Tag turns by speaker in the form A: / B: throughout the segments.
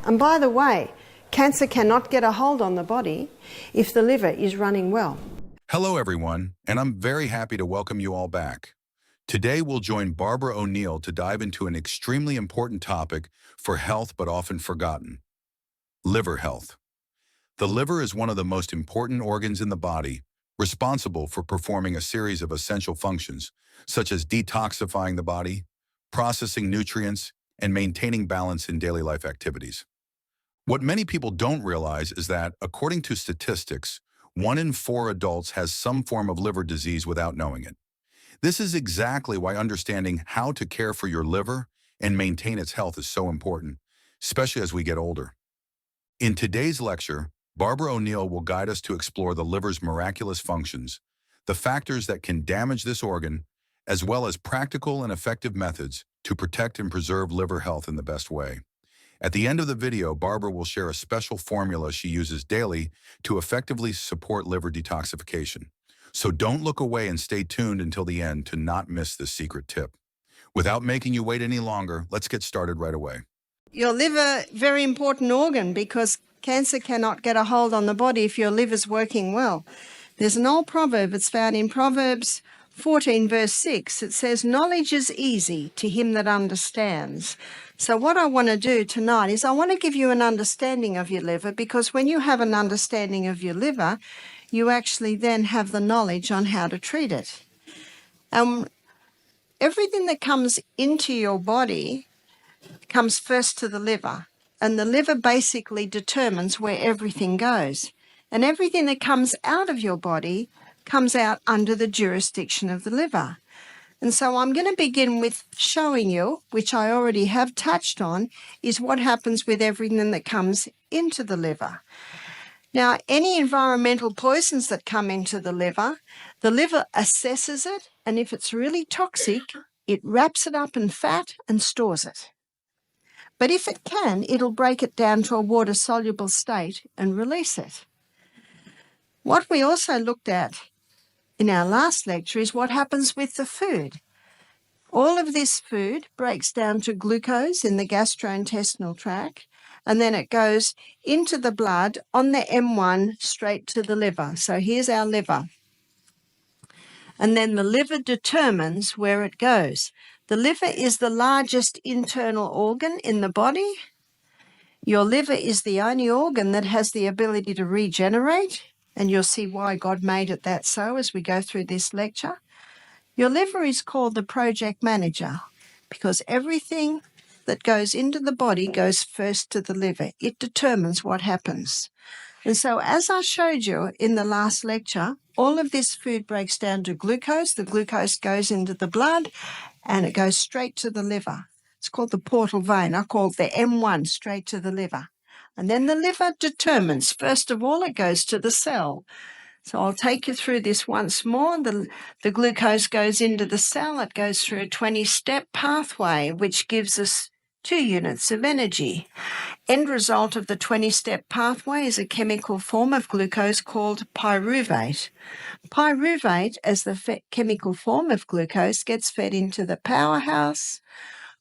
A: And by the way, cancer cannot get a hold on the body if the liver is running well.
B: Hello everyone, and I'm very happy to welcome you all back. Today we'll join Barbara O'Neill to dive into an extremely important topic for health but often forgotten: liver health. The liver is one of the most important organs in the body, responsible for performing a series of essential functions, such as detoxifying the body, processing nutrients, and maintaining balance in daily life activities. What many people don't realize is that, according to statistics, 1 in 4 adults has some form of liver disease without knowing it. This is exactly why understanding how to care for your liver and maintain its health is so important, especially as we get older. In today's lecture, Barbara O'Neill will guide us to explore the liver's miraculous functions, the factors that can damage this organ, as well as practical and effective methods to protect and preserve liver health in the best way. At the end of the video, Barbara will share a special formula she uses daily to effectively support liver detoxification. So don't look away and stay tuned until the end to not miss this secret tip. Without making you wait any longer, let's get started right away.
A: Your liver, very important organ, because cancer cannot get a hold on the body if your liver's working well. There's an old proverb, it's found in Proverbs 14 verse 6. It says, "Knowledge is easy to him that understands." So what I want to do tonight is I want to give you an understanding of your liver, because when you have an understanding of your liver, you actually then have the knowledge on how to treat it. Everything that comes into your body comes first to the liver, and the liver basically determines where everything goes. And everything that comes out of your body comes out under the jurisdiction of the liver. And so I'm going to begin with showing you, which I already have touched on, is what happens with everything that comes into the liver. Now, any environmental poisons that come into the liver assesses it, and if it's really toxic, it wraps it up in fat and stores it. But if it can, it'll break it down to a water-soluble state and release it. What we also looked at in our last lecture is what happens with the food. All of this food breaks down to glucose in the gastrointestinal tract, and then it goes into the blood on the M1 straight to the liver. So here's our liver. And then the liver determines where it goes. The liver is the largest internal organ in the body. Your liver is the only organ that has the ability to regenerate, and you'll see why God made it that so as we go through this lecture. Your liver is called the project manager because everything that goes into the body goes first to the liver. It determines what happens. And so as I showed you in the last lecture, all of this food breaks down to glucose. The glucose goes into the blood and it goes straight to the liver. It's called the portal vein. I call it the M1, straight to the liver. And then the liver determines, first of all, it goes to the cell. So I'll take you through this once more. The glucose goes into the cell. It goes through a 20-step pathway, which gives us 2 units of energy. End result of the 20-step pathway is a chemical form of glucose called pyruvate. Pyruvate, as the chemical form of glucose, gets fed into the powerhouse,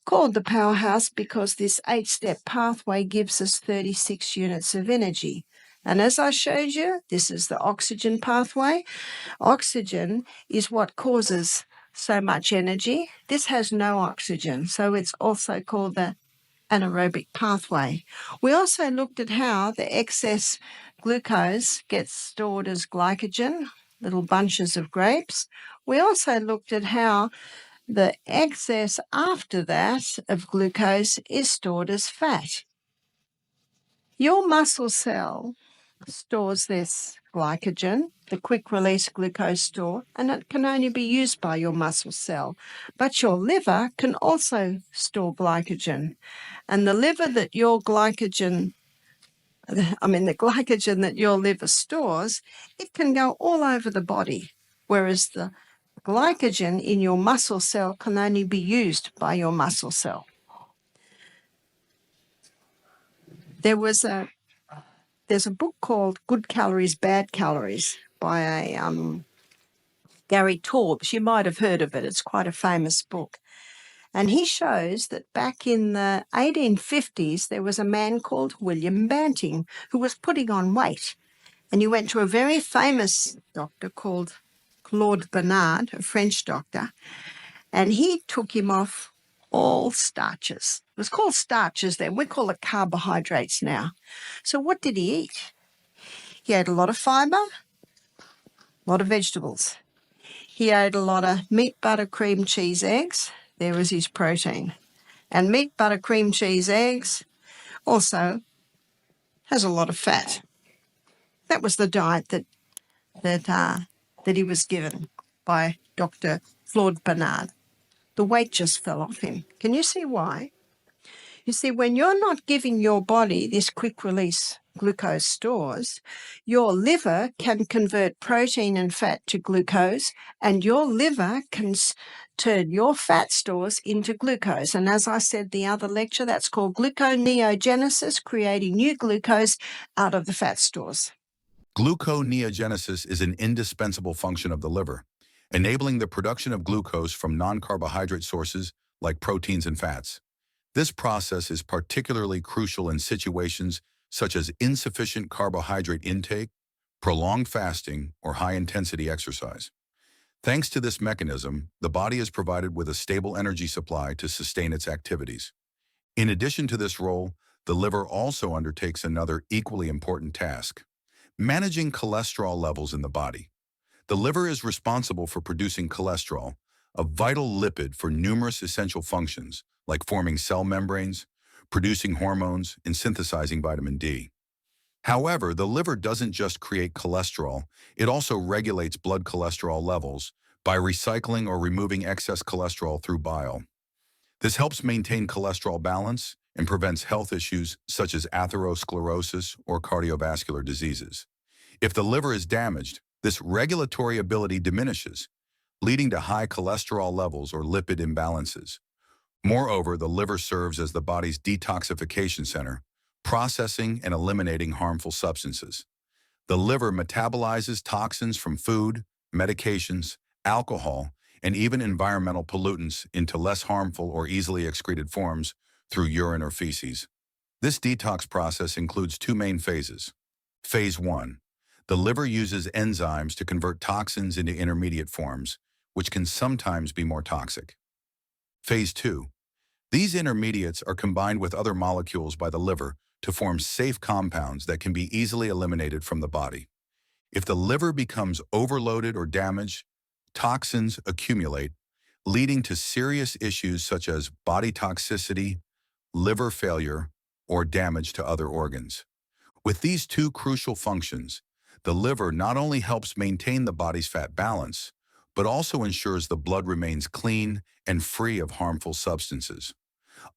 A: called the powerhouse because this 8-step pathway gives us 36 units of energy. And as I showed you, this is the oxygen pathway. Oxygen is what causes so much energy. This has no oxygen, so it's also called the anaerobic pathway. We also looked at how the excess glucose gets stored as glycogen, little bunches of grapes. We also looked at how the excess after that of glucose is stored as fat. Your muscle cell stores this glycogen, the quick-release glucose store, and it can only be used by your muscle cell. But your liver can also store glycogen. And the glycogen that your liver stores, it can go all over the body, whereas the glycogen in your muscle cell can only be used by your muscle cell. There's a book called Good Calories, Bad Calories by Gary Taubes. You might have heard of it. It's quite a famous book. And he shows that back in the 1850s, there was a man called William Banting who was putting on weight. And he went to a very famous doctor called Claude Bernard, a French doctor, and he took him off all starches. It was called starches then. We call it carbohydrates now. So what did he eat? He ate a lot of fibre, a lot of vegetables. He ate a lot of meat, butter, cream, cheese, eggs. There was his protein. And meat, butter, cream, cheese, eggs also has a lot of fat. That was the diet that he was given by Dr. Claude Bernard. The weight just fell off him. Can you see why? You see, when you're not giving your body this quick-release glucose stores, your liver can convert protein and fat to glucose, and your liver can turn your fat stores into glucose. And as I said the other lecture, that's called gluconeogenesis, creating new glucose out of the fat stores.
B: Gluconeogenesis is an indispensable function of the liver, enabling the production of glucose from non-carbohydrate sources like proteins and fats. This process is particularly crucial in situations such as insufficient carbohydrate intake, prolonged fasting, or high-intensity exercise. Thanks to this mechanism, the body is provided with a stable energy supply to sustain its activities. In addition to this role, the liver also undertakes another equally important task: managing cholesterol levels in the body. The liver is responsible for producing cholesterol, a vital lipid for numerous essential functions, like forming cell membranes, producing hormones, and synthesizing vitamin D. However, the liver doesn't just create cholesterol, it also regulates blood cholesterol levels by recycling or removing excess cholesterol through bile. This helps maintain cholesterol balance and prevents health issues such as atherosclerosis or cardiovascular diseases. If the liver is damaged, this regulatory ability diminishes, leading to high cholesterol levels or lipid imbalances. Moreover, the liver serves as the body's detoxification center, processing and eliminating harmful substances. The liver metabolizes toxins from food, medications, alcohol, and even environmental pollutants into less harmful or easily excreted forms through urine or feces. This detox process includes two main phases. Phase 1. The liver uses enzymes to convert toxins into intermediate forms, which can sometimes be more toxic. Phase 2. These intermediates are combined with other molecules by the liver to form safe compounds that can be easily eliminated from the body. If the liver becomes overloaded or damaged, toxins accumulate, leading to serious issues such as body toxicity, liver failure, or damage to other organs. With these two crucial functions, the liver not only helps maintain the body's fat balance, but also ensures the blood remains clean and free of harmful substances.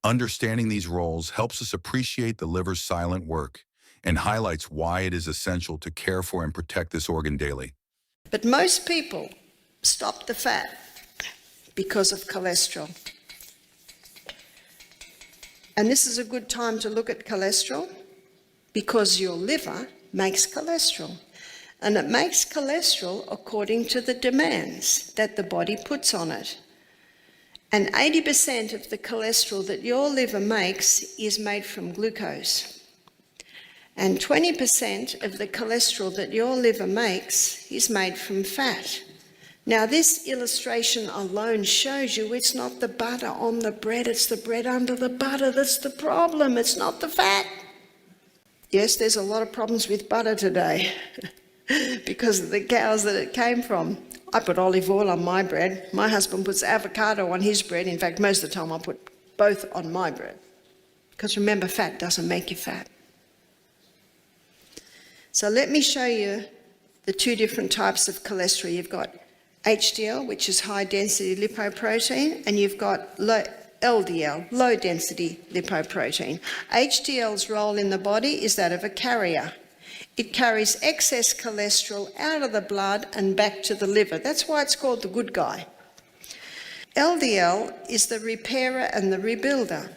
B: Understanding these roles helps us appreciate the liver's silent work and highlights why it is essential to care for and protect this organ daily.
A: But most people stop the fat because of cholesterol. And this is a good time to look at cholesterol because your liver makes cholesterol. And it makes cholesterol according to the demands that the body puts on it. And 80% of the cholesterol that your liver makes is made from glucose. And 20% of the cholesterol that your liver makes is made from fat. Now, this illustration alone shows you it's not the butter on the bread, it's the bread under the butter that's the problem. It's not the fat. Yes, there's a lot of problems with butter today because of the cows that it came from. I put olive oil on my bread. My husband puts avocado on his bread. In fact, most of the time I put both on my bread. Because remember, fat doesn't make you fat. So let me show you the two different types of cholesterol. You've got HDL, which is high-density lipoprotein, and you've got LDL, low-density lipoprotein. HDL's role in the body is that of a carrier. It carries excess cholesterol out of the blood and back to the liver. That's why it's called the good guy. LDL is the repairer and the rebuilder.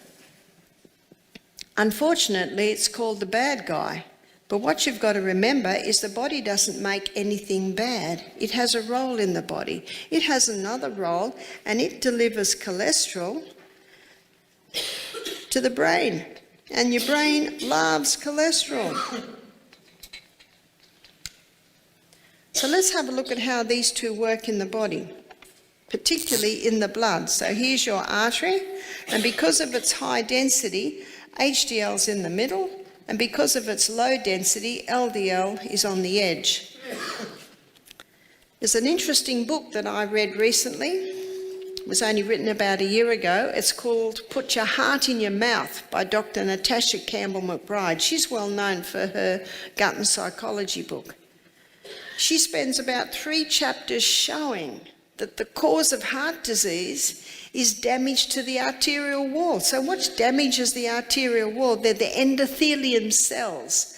A: Unfortunately, it's called the bad guy. But what you've got to remember is the body doesn't make anything bad. It has a role in the body. It has another role, and it delivers cholesterol to the brain, and your brain loves cholesterol. So let's have a look at how these two work in the body, particularly in the blood. So here's your artery, and because of its high density, HDL's in the middle, and because of its low density, LDL is on the edge. There's an interesting book that I read recently. It was only written about a year ago. It's called Put Your Heart in Your Mouth by Dr. Natasha Campbell McBride. She's well known for her gut and psychology book. She spends about 3 chapters showing that the cause of heart disease is damage to the arterial wall. So what damages the arterial wall? They're the endothelium cells.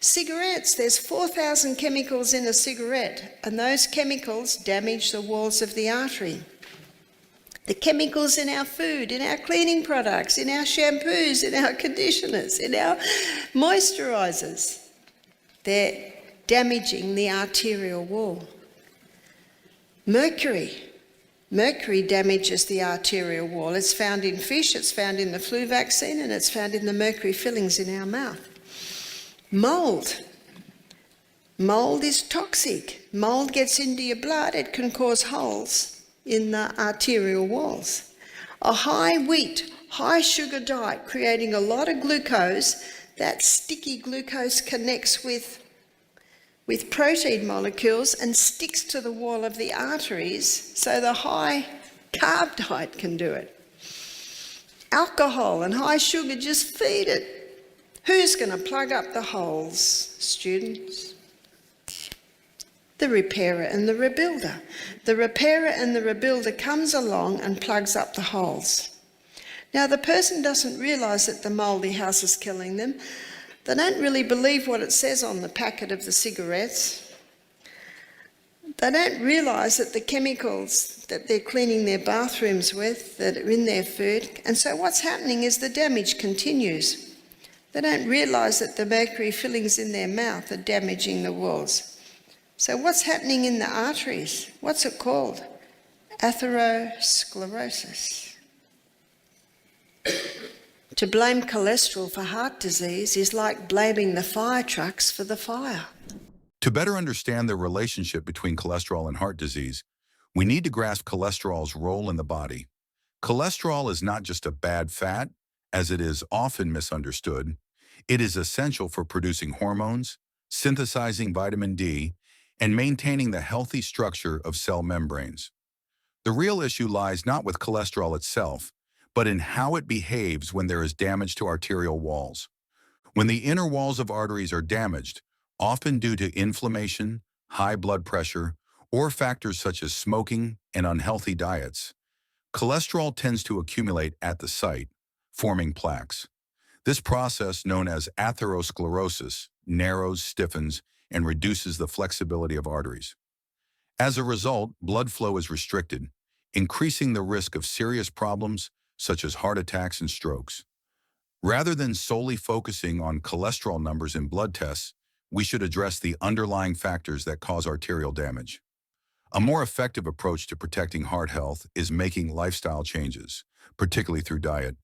A: Cigarettes, there's 4,000 chemicals in a cigarette, and those chemicals damage the walls of the artery. The chemicals in our food, in our cleaning products, in our shampoos, in our conditioners, in our moisturisers, they're damaging the arterial wall. Mercury damages the arterial wall. It's found in fish, it's found in the flu vaccine, and it's found in the mercury fillings in our mouth. Mold is toxic. Mold gets into your blood, it can cause holes in the arterial walls. A high wheat, high sugar diet creating a lot of glucose, that sticky glucose connects with protein molecules and sticks to the wall of the arteries, so the high carb diet can do it. Alcohol and high sugar just feed it. Who's going to plug up the holes, students? The repairer and the rebuilder. The repairer and the rebuilder comes along and plugs up the holes. Now, the person doesn't realise that the mouldy house is killing them. They don't really believe what it says on the packet of the cigarettes. They don't realise that the chemicals that they're cleaning their bathrooms with, that are in their food, and so what's happening is the damage continues. They don't realise that the mercury fillings in their mouth are damaging the walls. So what's happening in the arteries? What's it called? Atherosclerosis. To blame cholesterol for heart disease is like blaming the fire trucks for the fire.
B: To better understand the relationship between cholesterol and heart disease, we need to grasp cholesterol's role in the body. Cholesterol is not just a bad fat, as it is often misunderstood. It is essential for producing hormones, synthesizing vitamin D, and maintaining the healthy structure of cell membranes. The real issue lies not with cholesterol itself, but in how it behaves when there is damage to arterial walls. When the inner walls of arteries are damaged, often due to inflammation, high blood pressure, or factors such as smoking and unhealthy diets, cholesterol tends to accumulate at the site, forming plaques. This process, known as atherosclerosis, narrows, stiffens, and reduces the flexibility of arteries. As a result, blood flow is restricted, increasing the risk of serious problems such as heart attacks and strokes. Rather than solely focusing on cholesterol numbers in blood tests, we should address the underlying factors that cause arterial damage. A more effective approach to protecting heart health is making lifestyle changes, particularly through diet.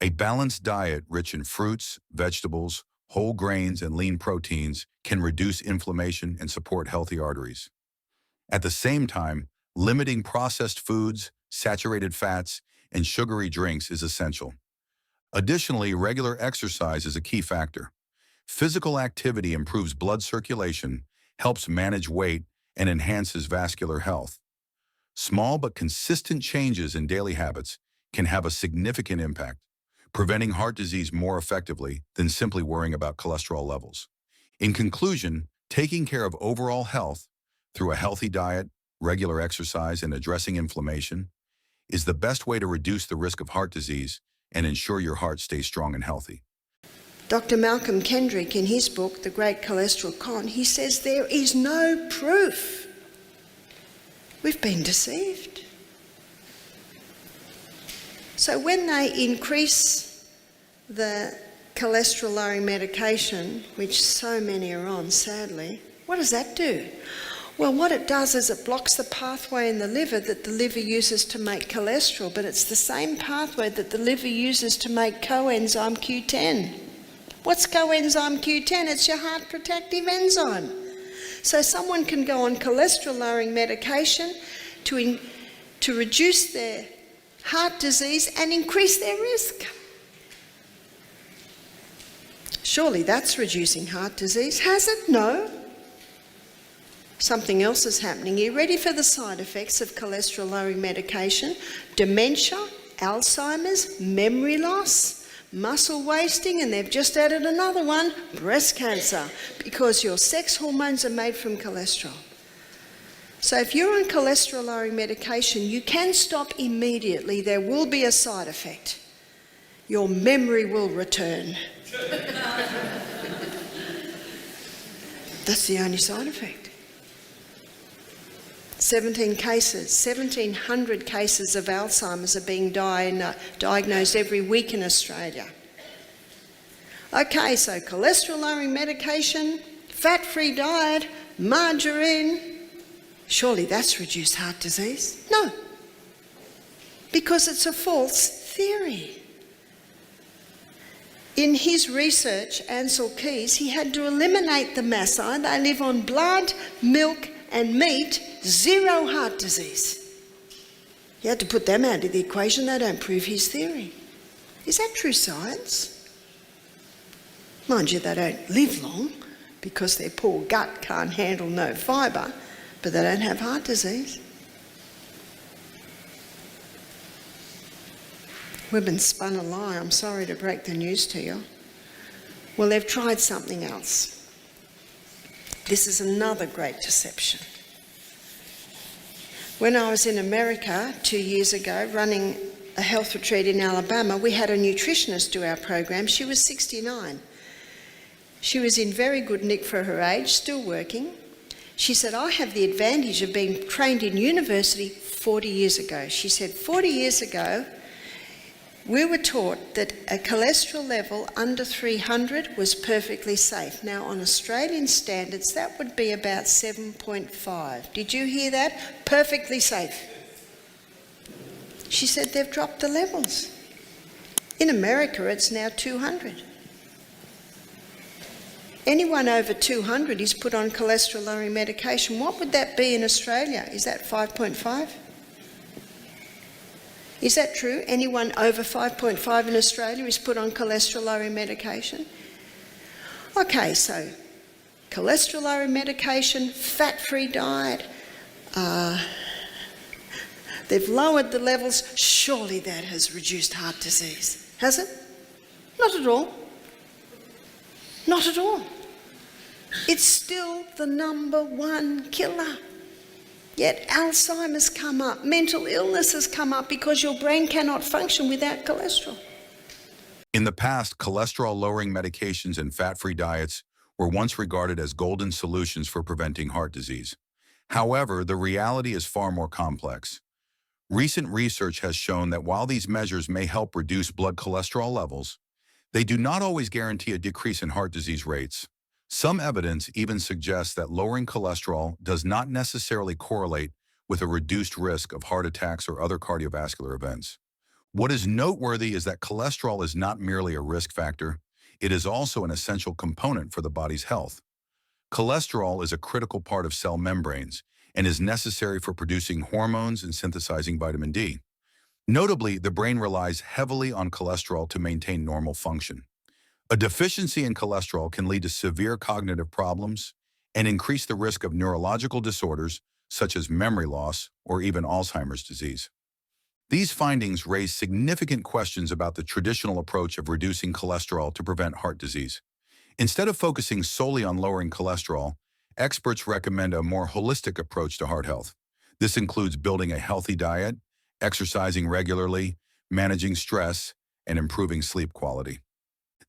B: A balanced diet rich in fruits, vegetables, whole grains, and lean proteins can reduce inflammation and support healthy arteries. At the same time, limiting processed foods, saturated fats, and sugary drinks is essential. Additionally, regular exercise is a key factor. Physical activity improves blood circulation, helps manage weight, and enhances vascular health. Small but consistent changes in daily habits can have a significant impact, preventing heart disease more effectively than simply worrying about cholesterol levels. In conclusion, taking care of overall health through a healthy diet, regular exercise, and addressing inflammation is the best way to reduce the risk of heart disease and ensure your heart stays strong and healthy.
A: Dr. Malcolm Kendrick, in his book, The Great Cholesterol Con, he says there is no proof. We've been deceived. So when they increase the cholesterol-lowering medication, which so many are on, sadly, what does that do? Well, what it does is it blocks the pathway in the liver that the liver uses to make cholesterol, but it's the same pathway that the liver uses to make coenzyme Q10. What's coenzyme Q10? It's your heart protective enzyme. So someone can go on cholesterol-lowering medication to reduce their heart disease and increase their risk. Surely that's reducing heart disease, has it? No. Something else is happening. Are you ready for the side effects of cholesterol-lowering medication? Dementia, Alzheimer's, memory loss, muscle wasting, and they've just added another one, breast cancer, because your sex hormones are made from cholesterol. So if you're on cholesterol-lowering medication, you can stop immediately. There will be a side effect. Your memory will return. That's the only side effect. 1,700 cases of Alzheimer's are being diagnosed every week in Australia. Okay, so cholesterol-lowering medication, fat-free diet, margarine, surely that's reduced heart disease? No, because it's a false theory. In his research, Ansel Keys, he had to eliminate the Maasai. They live on blood, milk and meat, zero heart disease. He had to put them out of the equation. They don't prove his theory. Is that true science? Mind you, they don't live long because their poor gut can't handle no fibre, but they don't have heart disease. We've been spun a lie. I'm sorry to break the news to you. Well, they've tried something else. This is another great deception. When I was in America 2 years ago running a health retreat in Alabama, we had a nutritionist do our program. She was 69. She was in very good nick for her age, still working. She said, I have the advantage of being trained in university 40 years ago. She said, 40 years ago, we were taught that a cholesterol level under 300 was perfectly safe. Now, on Australian standards, that would be about 7.5. Did you hear that? Perfectly safe. She said they've dropped the levels. In America, it's now 200. Anyone over 200 is put on cholesterol-lowering medication. What would that be in Australia? Is that 5.5? Is that true? Anyone over 5.5 in Australia is put on cholesterol-lowering medication? Okay, so cholesterol-lowering medication, fat-free diet, they've lowered the levels. Surely that has reduced heart disease. Has it? Not at all. Not at all. It's still the number one killer. Yet Alzheimer's come up, mental illness has come up because your brain cannot function without cholesterol.
B: In the past, cholesterol-lowering medications and fat-free diets were once regarded as golden solutions for preventing heart disease. However, the reality is far more complex. Recent research has shown that while these measures may help reduce blood cholesterol levels, they do not always guarantee a decrease in heart disease rates. Some evidence even suggests that lowering cholesterol does not necessarily correlate with a reduced risk of heart attacks or other cardiovascular events. What is noteworthy is that cholesterol is not merely a risk factor, it is also an essential component for the body's health. Cholesterol is a critical part of cell membranes and is necessary for producing hormones and synthesizing vitamin D. Notably, the brain relies heavily on cholesterol to maintain normal function. A deficiency in cholesterol can lead to severe cognitive problems and increase the risk of neurological disorders such as memory loss or even Alzheimer's disease. These findings raise significant questions about the traditional approach of reducing cholesterol to prevent heart disease. Instead of focusing solely on lowering cholesterol, experts recommend a more holistic approach to heart health. This includes building a healthy diet, exercising regularly, managing stress, and improving sleep quality.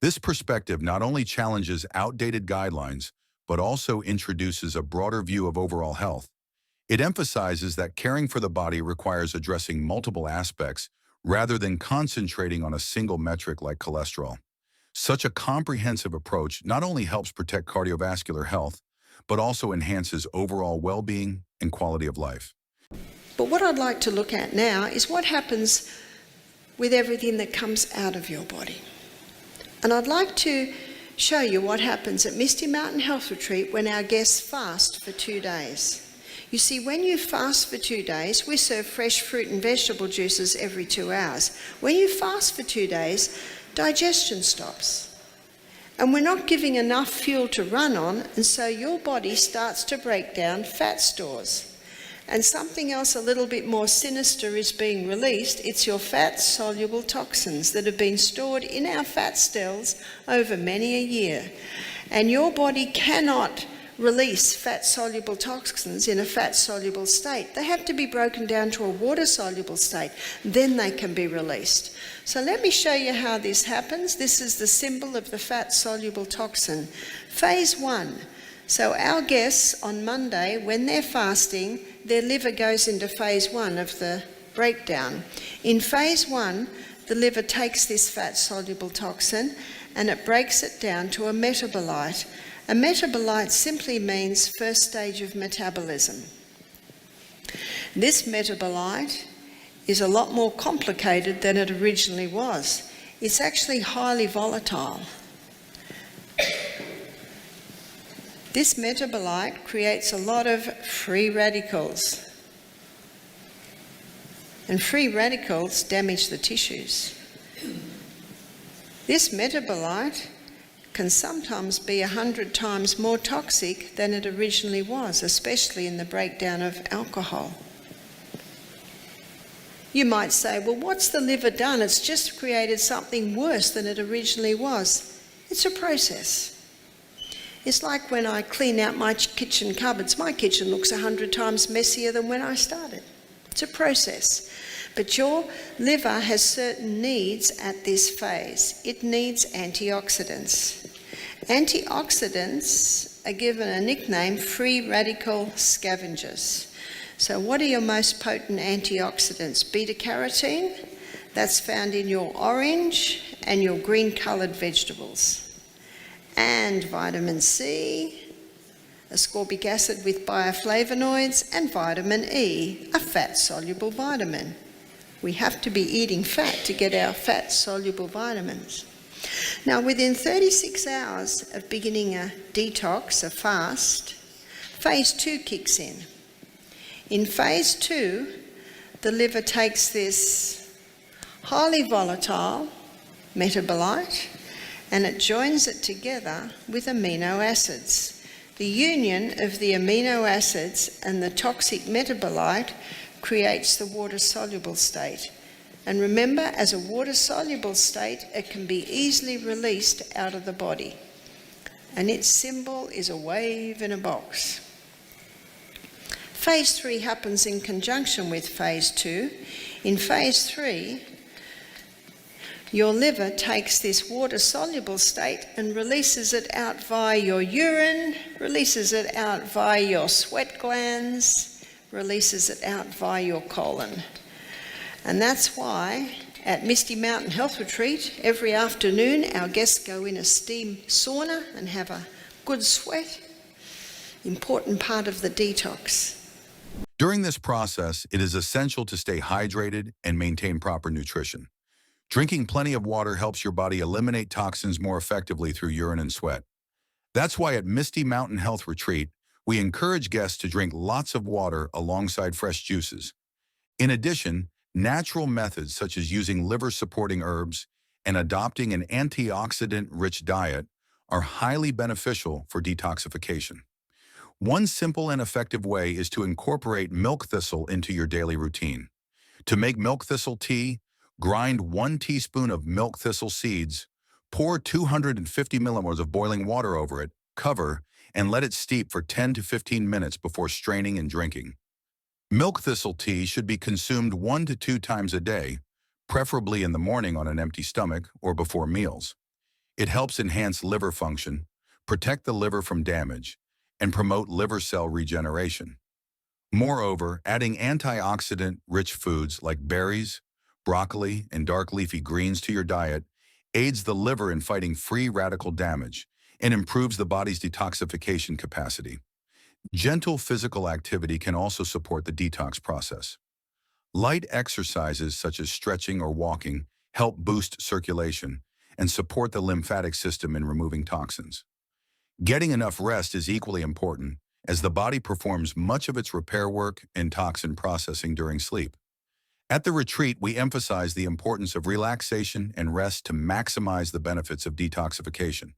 B: This perspective not only challenges outdated guidelines, but also introduces a broader view of overall health. It emphasizes that caring for the body requires addressing multiple aspects rather than concentrating on a single metric like cholesterol. Such a comprehensive approach not only helps protect cardiovascular health, but also enhances overall well-being and quality of life.
A: But what I'd like to look at now is what happens with everything that comes out of your body. And I'd like to show you what happens at Misty Mountain Health Retreat when our guests fast for 2 days. You see, when you fast for 2 days, we serve fresh fruit and vegetable juices every 2 hours. When you fast for 2 days, digestion stops. And we're not giving enough fuel to run on, and so your body starts to break down fat stores. And something else a little bit more sinister is being released. It's your fat-soluble toxins that have been stored in our fat cells over many a year. And your body cannot release fat-soluble toxins in a fat-soluble state. They have to be broken down to a water-soluble state. Then they can be released. So let me show you how this happens. This is the symbol of the fat-soluble toxin. Phase 1. So our guests on Monday, when they're fasting, their liver goes into phase 1 of the breakdown. In phase 1, the liver takes this fat-soluble toxin and it breaks it down to a metabolite. A metabolite simply means first stage of metabolism. This metabolite is a lot more complicated than it originally was. It's actually highly volatile. This metabolite creates a lot of free radicals. And free radicals damage the tissues. This metabolite can sometimes be 100 times more toxic than it originally was, especially in the breakdown of alcohol. You might say, well, what's the liver done? It's just created something worse than it originally was. It's a process. It's like when I clean out my kitchen cupboards. My kitchen looks 100 times messier than when I started. It's a process. But your liver has certain needs at this phase. It needs antioxidants. Antioxidants are given a nickname, free radical scavengers. So what are your most potent antioxidants? Beta-carotene, that's found in your orange and your green-coloured vegetables. And vitamin C, ascorbic acid with bioflavonoids, and vitamin E, a fat-soluble vitamin. We have to be eating fat to get our fat-soluble vitamins. Now, within 36 hours of beginning a detox, a fast, phase 2 kicks in. In phase 2, the liver takes this highly volatile metabolite and it joins it together with amino acids. The union of the amino acids and the toxic metabolite creates the water-soluble state. And remember, as a water-soluble state, it can be easily released out of the body. And its symbol is a wave in a box. Phase 3 happens in conjunction with phase 2. In phase 3, your liver takes this water-soluble state and releases it out via your urine, releases it out via your sweat glands, releases it out via your colon. And that's why at Misty Mountain Health Retreat, every afternoon our guests go in a steam sauna and have a good sweat. Important part of the detox.
B: During this process, it is essential to stay hydrated and maintain proper nutrition. Drinking plenty of water helps your body eliminate toxins more effectively through urine and sweat. That's why at Misty Mountain Health Retreat, we encourage guests to drink lots of water alongside fresh juices. In addition, natural methods such as using liver-supporting herbs and adopting an antioxidant-rich diet are highly beneficial for detoxification. One simple and effective way is to incorporate milk thistle into your daily routine. To make milk thistle tea, grind 1 teaspoon of milk thistle seeds, pour 250 milliliters of boiling water over it, cover, and let it steep for 10 to 15 minutes before straining and drinking. Milk thistle tea should be consumed 1 to 2 times a day, preferably in the morning on an empty stomach or before meals. It helps enhance liver function, protect the liver from damage, and promote liver cell regeneration. Moreover, adding antioxidant-rich foods like berries, broccoli, and dark leafy greens to your diet aids the liver in fighting free radical damage and improves the body's detoxification capacity. Gentle physical activity can also support the detox process. Light exercises such as stretching or walking help boost circulation and support the lymphatic system in removing toxins. Getting enough rest is equally important, as the body performs much of its repair work and toxin processing during sleep. At the retreat, we emphasize the importance of relaxation and rest to maximize the benefits of detoxification.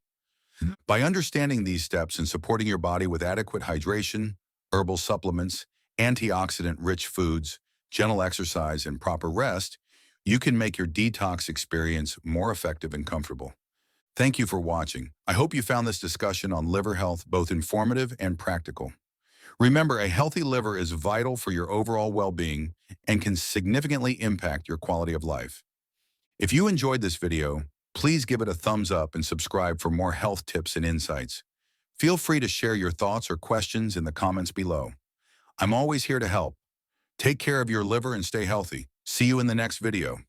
B: By understanding these steps and supporting your body with adequate hydration, herbal supplements, antioxidant-rich foods, gentle exercise, and proper rest, you can make your detox experience more effective and comfortable. Thank you for watching. I hope you found this discussion on liver health both informative and practical. Remember, a healthy liver is vital for your overall well-being and can significantly impact your quality of life. If you enjoyed this video, please give it a thumbs up and subscribe for more health tips and insights. Feel free to share your thoughts or questions in the comments below. I'm always here to help. Take care of your liver and stay healthy. See you in the next video.